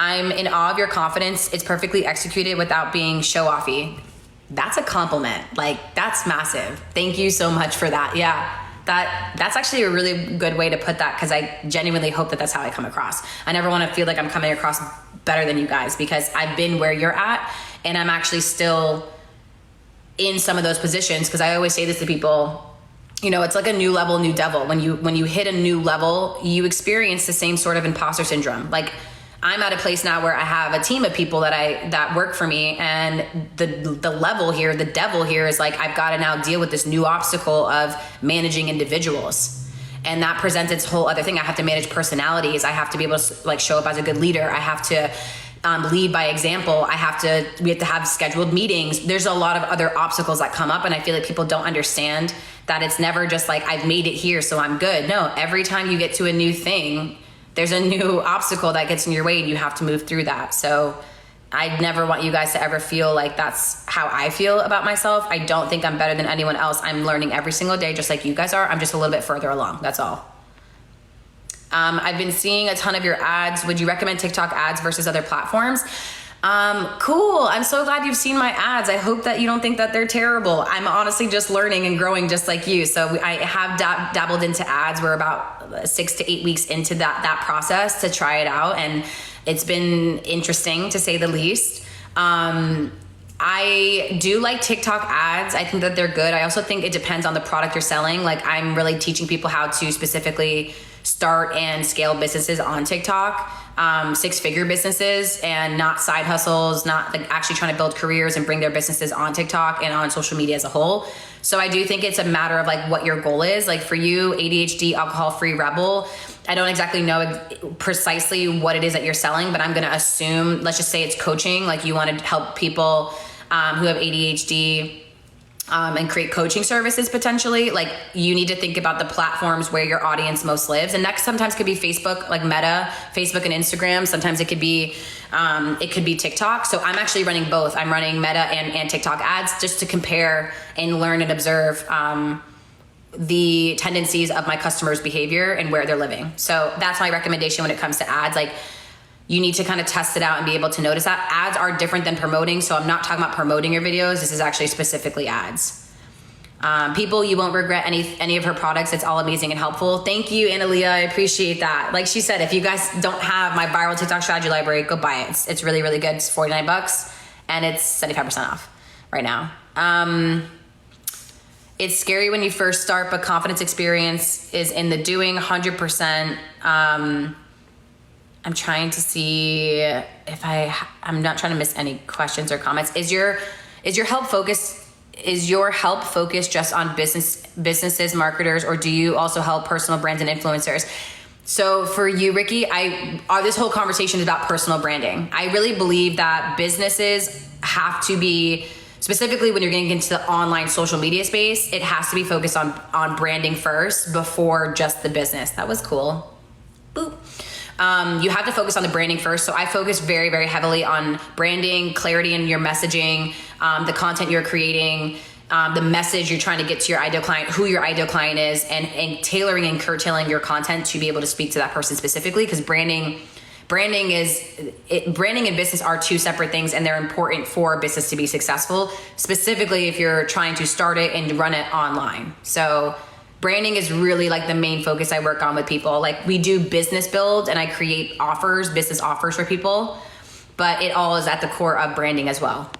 I'm in awe of your confidence. It's perfectly executed without being show-offy. That's a compliment. Like, that's massive. Thank you so much for that. Yeah, that's actually a really good way to put that, because I genuinely hope that that's how I come across. I never want to feel like I'm coming across better than you guys, because I've been where you're at, and I'm actually still in some of those positions. Because I always say this to people, you know, it's like a new level, new devil. When you hit a new level, you experience the same sort of imposter syndrome. Like, I'm at a place now where I have a team of people that work for me, and the level here, the devil here is like, I've got to now deal with this new obstacle of managing individuals. And that presents its whole other thing. I have to manage personalities. I have to be able to like show up as a good leader. I have to lead by example. We have to have scheduled meetings. There's a lot of other obstacles that come up, and I feel like people don't understand that it's never just like, I've made it here, so I'm good. No, every time you get to a new thing, there's a new obstacle that gets in your way, and you have to move through that. So I never want you guys to ever feel like that's how I feel about myself. I don't think I'm better than anyone else. I'm learning every single day, just like you guys are. I'm just a little bit further along. That's all. I've been seeing a ton of your ads. Would you recommend TikTok ads versus other platforms? Cool. I'm so glad you've seen my ads. I hope that you don't think that they're terrible. I'm honestly just learning and growing just like you. So I have dabbled into ads. We're about 6 to 8 weeks into that process to try it out. And it's been interesting, to say the least. I do like TikTok ads. I think that they're good. I also think it depends on the product you're selling. Like, I'm really teaching people how to specifically start and scale businesses on TikTok, 6-figure businesses, and not side hustles, not like actually trying to build careers and bring their businesses on TikTok and on social media as a whole. So I do think it's a matter of like what your goal is. Like for you, ADHD, alcohol-free rebel, I don't exactly know precisely what it is that you're selling, but I'm going to assume, let's just say it's coaching. Like you want to help people who have ADHD and create coaching services potentially. Like you need to think about the platforms where your audience most lives. And that sometimes could be Facebook, like Meta, Facebook and Instagram. Sometimes it could be TikTok. So I'm actually running both. I'm running Meta and TikTok ads just to compare and learn and observe the tendencies of my customers' behavior and where they're living. So that's my recommendation when it comes to ads. Like, you need to kind of test it out and be able to notice that. Ads are different than promoting. So I'm not talking about promoting your videos. This is actually specifically ads. People, you won't regret any of her products. It's all amazing and helpful. Thank you, Analia. I appreciate that. Like she said, if you guys don't have my viral TikTok strategy library, go buy it. It's really, really good. It's $49 and it's 75% off right now. It's scary when you first start, but confidence experience is in the doing, 100%. I'm trying to see if I'm not trying to miss any questions or comments. Is your help focused just on businesses, marketers, or do you also help personal brands and influencers? So for you, Ricky, this whole conversation is about personal branding. I really believe that businesses have to be, specifically when you're getting into the online social media space, it has to be focused on branding first before just the business. That was cool. Boop. You have to focus on the branding first. So I focus very, very heavily on branding, clarity in your messaging, the content you're creating, the message you're trying to get to your ideal client, who your ideal client is, and tailoring and curtailing your content to be able to speak to that person specifically. Because branding and business are two separate things, and they're important for a business to be successful, specifically if you're trying to start it and run it online. So branding is really like the main focus I work on with people. Like we do business build and I create business offers for people, but it all is at the core of branding as well.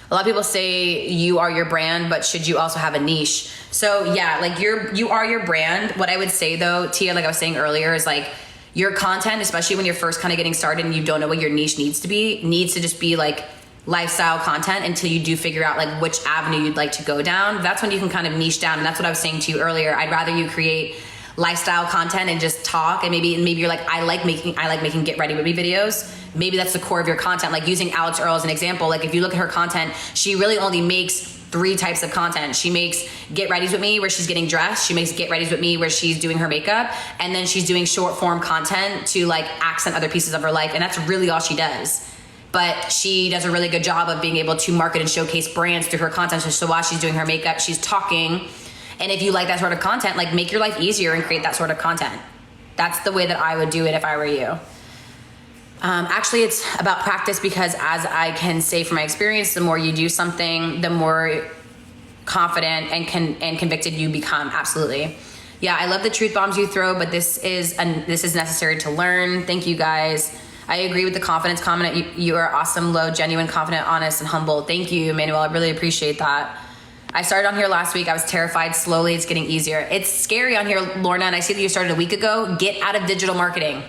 A lot of people say you are your brand, but should you also have a niche? So yeah, like you are your brand. What I would say though, Tia, like I was saying earlier, is like your content, especially when you're first kind of getting started and you don't know what your niche needs to just be like lifestyle content until you do figure out like which avenue you'd like to go down. That's when you can kind of niche down. And that's what I was saying to you earlier. I'd rather you create lifestyle content and just talk, and maybe you're like, I like making get ready with me videos. Maybe that's the core of your content. Like using Alex Earl as an example, like if you look at her content, she really only makes 3 types of content. She makes get readies with me where she's getting dressed. She makes get readies with me where she's doing her makeup. And then she's doing short form content to like accent other pieces of her life. And that's really all she does. But she does a really good job of being able to market and showcase brands through her content. So while she's doing her makeup, she's talking. And if you like that sort of content, like make your life easier and create that sort of content. That's the way that I would do it if I were you. Actually, it's about practice, because as I can say from my experience, the more you do something, the more confident and convicted you become. Absolutely. Yeah, I love the truth bombs you throw, but this is necessary to learn. Thank you guys. I agree with the confidence comment. You are awesome, low, genuine, confident, honest, and humble. Thank you, Manuel. I really appreciate that. I started on here last week. I was terrified. Slowly, it's getting easier. It's scary on here, Lorna, and I see that you started a week ago. Get out of digital marketing.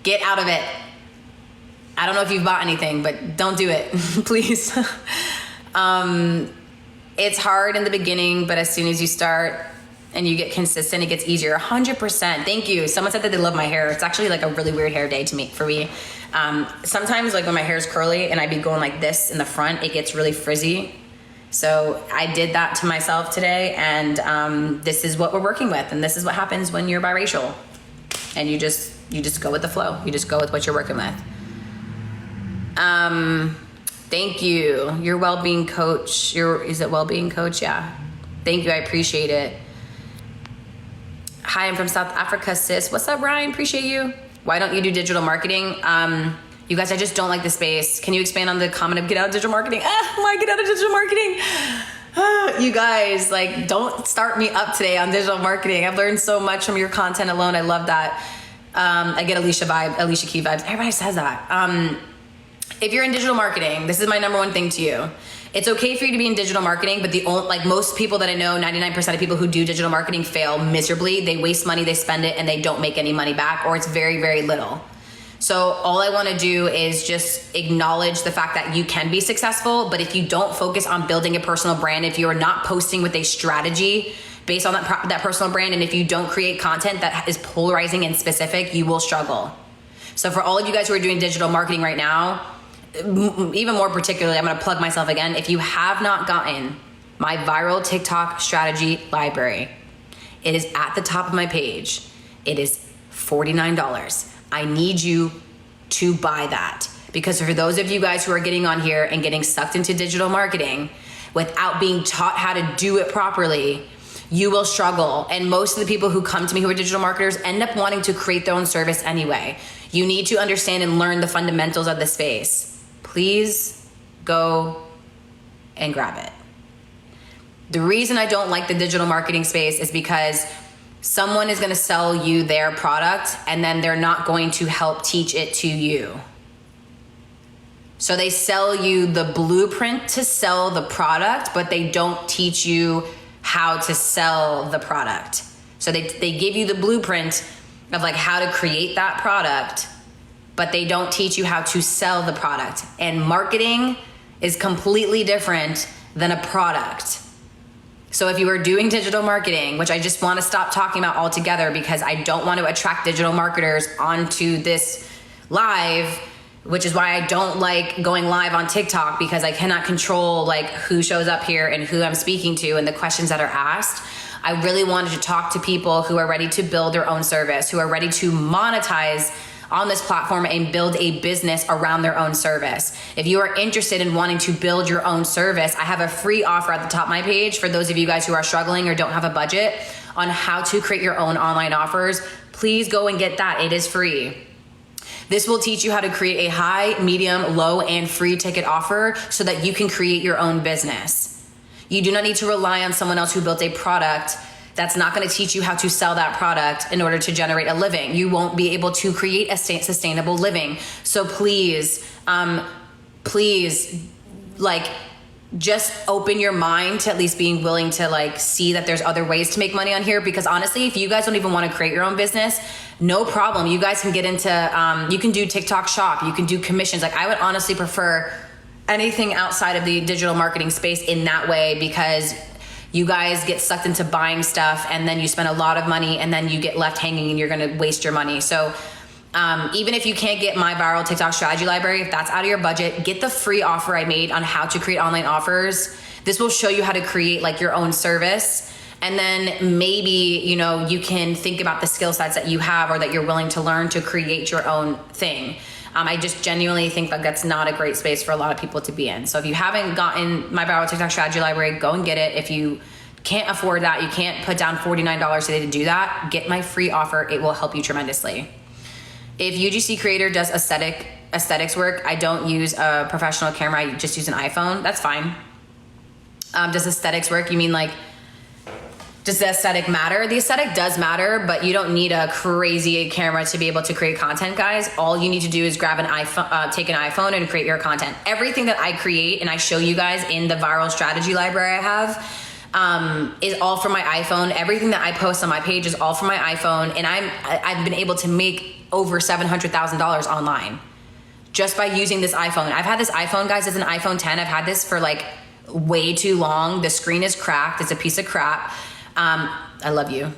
Get out of it. I don't know if you've bought anything, but don't do it, please. It's hard in the beginning, but as soon as you start and you get consistent, it gets easier. 100%. Thank you. Someone said that they love my hair. It's actually like a really weird hair day for me. Sometimes like when my hair is curly and I be going like this in the front, it gets really frizzy. So I did that to myself today, and this is what we're working with, and this is what happens when you're biracial, and you just go with the flow. You just go with what you're working with. Thank you. Your well-being coach. Is it well-being coach? Yeah. Thank you. I appreciate it. Hi, I'm from South Africa, sis. What's up, Ryan? Appreciate you. Why don't you do digital marketing? You guys, I just don't like the space. Can you expand on the comment of get out of digital marketing? Why get out of digital marketing? You guys, like, don't start me up today on digital marketing. I've learned so much from your content alone. I love that. I get Alicia Key vibes. Everybody says that. If you're in digital marketing, this is my number one thing to you. It's okay for you to be in digital marketing, but like most people that I know, 99% of people who do digital marketing fail miserably. They waste money, they spend it, and they don't make any money back, or it's very, very little. So all I want to do is just acknowledge the fact that you can be successful, but if you don't focus on building a personal brand, if you're not posting with a strategy based on that personal brand, and if you don't create content that is polarizing and specific, you will struggle. So for all of you guys who are doing digital marketing right now, even more particularly, I'm going to plug myself again. If you have not gotten my viral TikTok strategy library, it is at the top of my page. It is $49. I need you to buy that, because for those of you guys who are getting on here and getting sucked into digital marketing without being taught how to do it properly, you will struggle. And most of the people who come to me who are digital marketers end up wanting to create their own service anyway. You need to understand and learn the fundamentals of the space. Please go and grab it. The reason I don't like the digital marketing space is because someone is going to sell you their product and then they're not going to help teach it to you. So they sell you the blueprint to sell the product, but they don't teach you how to sell the product. So they give you the blueprint of like how to create that product, but they don't teach you how to sell the product. And marketing is completely different than a product. So if you are doing digital marketing, which I just want to stop talking about altogether because I don't want to attract digital marketers onto this live, which is why I don't like going live on TikTok, because I cannot control like who shows up here and who I'm speaking to and the questions that are asked. I really wanted to talk to people who are ready to build their own service, who are ready to monetize on this platform and build a business around their own service. If you are interested in wanting to build your own service, I have a free offer at the top of my page for those of you guys who are struggling or don't have a budget on how to create your own online offers. Please go and get that. It is free. This will teach you how to create a high, medium, low, and free ticket offer so that you can create your own business. You do not need to rely on someone else who built a product that's not going to teach you how to sell that product in order to generate a living. You won't be able to create a sustainable living. So please, like, just open your mind to at least being willing to like see that there's other ways to make money on here. Because honestly, if you guys don't even want to create your own business, no problem. You guys can get into, you can do TikTok shop, you can do commissions. Like I would honestly prefer anything outside of the digital marketing space in that way, because you guys get sucked into buying stuff and then you spend a lot of money and then you get left hanging and you're going to waste your money. So even if you can't get my viral TikTok strategy library, if that's out of your budget, get the free offer I made on how to create online offers. This will show you how to create like your own service. And then maybe, you know, you can think about the skill sets that you have or that you're willing to learn to create your own thing. I just genuinely think that that's not a great space for a lot of people to be in. So if you haven't gotten my viral TikTok strategy library, go and get it. If you can't afford that, you can't put down $49 today to do that, get my free offer. It will help you tremendously. If UGC Creator does aesthetics work, I don't use a professional camera. I just use an iPhone. That's fine. Does aesthetics work? You mean like, does the aesthetic matter? The aesthetic does matter, but you don't need a crazy camera to be able to create content, guys. All you need to do is grab an iPhone, take an iPhone and create your content. Everything that I create and I show you guys in the viral strategy library I have is all from my iPhone. Everything that I post on my page is all from my iPhone, and I've been able to make over $700,000 online just by using this iPhone. I've had this iPhone, guys. It's an iPhone 10. I've had this for like way too long. The screen is cracked. It's a piece of crap. I love you.